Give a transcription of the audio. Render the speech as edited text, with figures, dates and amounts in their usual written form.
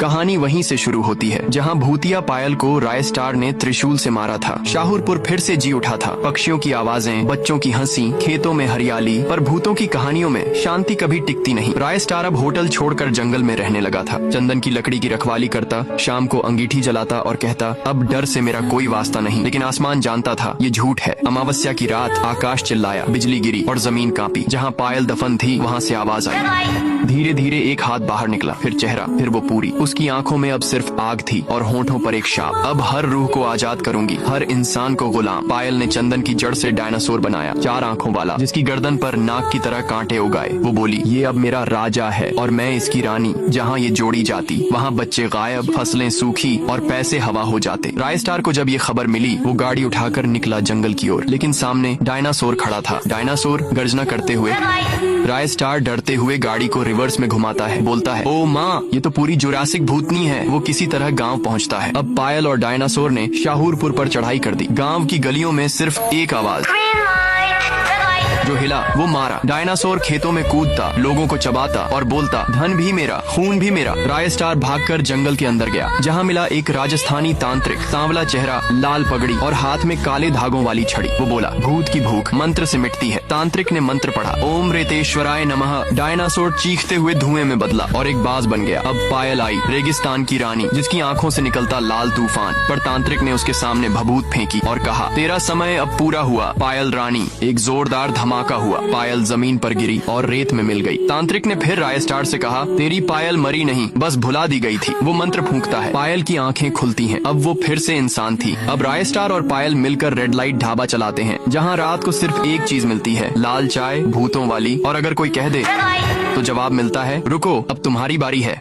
कहानी वहीं से शुरू होती है जहाँ भूतिया पायल को राय स्टार ने त्रिशूल से मारा था। शाहूरपुर फिर से जी उठा था। पक्षियों की आवाजें, बच्चों की हंसी, खेतों में हरियाली, पर भूतों की कहानियों में शांति कभी टिकती नहीं। राय स्टार अब होटल छोड़कर जंगल में रहने लगा था। चंदन की लकड़ी की रखवाली करता, शाम को अंगीठी जलाता और कहता, अब डर से मेरा कोई वास्ता नहीं। लेकिन आसमान जानता था ये झूठ है। अमावस्या की रात आकाश चिल्लाया, बिजली गिरी और जमीन कांपी। जहाँ पायल दफन थी वहाँ से आवाज आई। धीरे धीरे एक हाथ बाहर निकला, फिर चेहरा, फिर वो पूरी। उसकी आंखों में अब सिर्फ आग थी और होंठों पर एक शाप। अब हर रूह को आजाद करूंगी, हर इंसान को गुलाम। पायल ने चंदन की जड़ से डायनासोर बनाया, 4 आंखों वाला, जिसकी गर्दन पर नाक की तरह कांटे उगाए। वो बोली, ये अब मेरा राजा है और मैं इसकी रानी। जहाँ ये जोड़ी जाती वहाँ बच्चे गायब, फसलें सूखी और पैसे हवा हो जाते। राय स्टार को जब ये खबर मिली वो गाड़ी उठाकर निकला जंगल की ओर। लेकिन सामने डायनासोर खड़ा था। डायनासोर गर्जना करते हुए, राय स्टार डरते हुए गाड़ी को रिवर्स में घुमाता है, बोलता है, ओ माँ, ये तो पूरी जुरासिक भूतनी है। वो किसी तरह गांव पहुंचता है। अब पायल और डायनासोर ने शाहूरपुर पर चढ़ाई कर दी। गांव की गलियों में सिर्फ एक आवाज, जो हिला वो मारा। डायनासोर खेतों में कूदता, लोगों को चबाता और बोलता, धन भी मेरा, खून भी मेरा। राय स्टार भागकर जंगल के अंदर गया, जहाँ मिला एक राजस्थानी तांत्रिक, सांवला चेहरा, लाल पगड़ी और हाथ में काले धागों वाली छड़ी। वो बोला, भूत की भूख मंत्र से मिटती है। तांत्रिक ने मंत्र पढ़ा, ओम रेतेश्वराय नमः। डायनासोर चीखते हुए धुएं में बदला और एक बाज बन गया। अब पायल आई, रेगिस्तान की रानी, जिसकी आंखों से निकलता लाल तूफान। पर तांत्रिक ने उसके सामने भभूत फेंकी और कहा, तेरा समय अब पूरा हुआ पायल रानी। एक जोरदार धमाका हुआ, पायल जमीन पर गिरी और रेत में मिल गई। तांत्रिक ने फिर राय स्टार से कहा, तेरी पायल मरी नहीं, बस भुला दी गई थी। वो मंत्र फूंकता है, पायल की आंखें खुलती हैं। अब वो फिर से इंसान थी। अब राय स्टार और पायल मिलकर रेड लाइट ढाबा चलाते हैं, जहाँ रात को सिर्फ एक चीज मिलती है, लाल चाय भूतों वाली। और अगर कोई कह दे तो जवाब मिलता है, रुको अब तुम्हारी बारी है।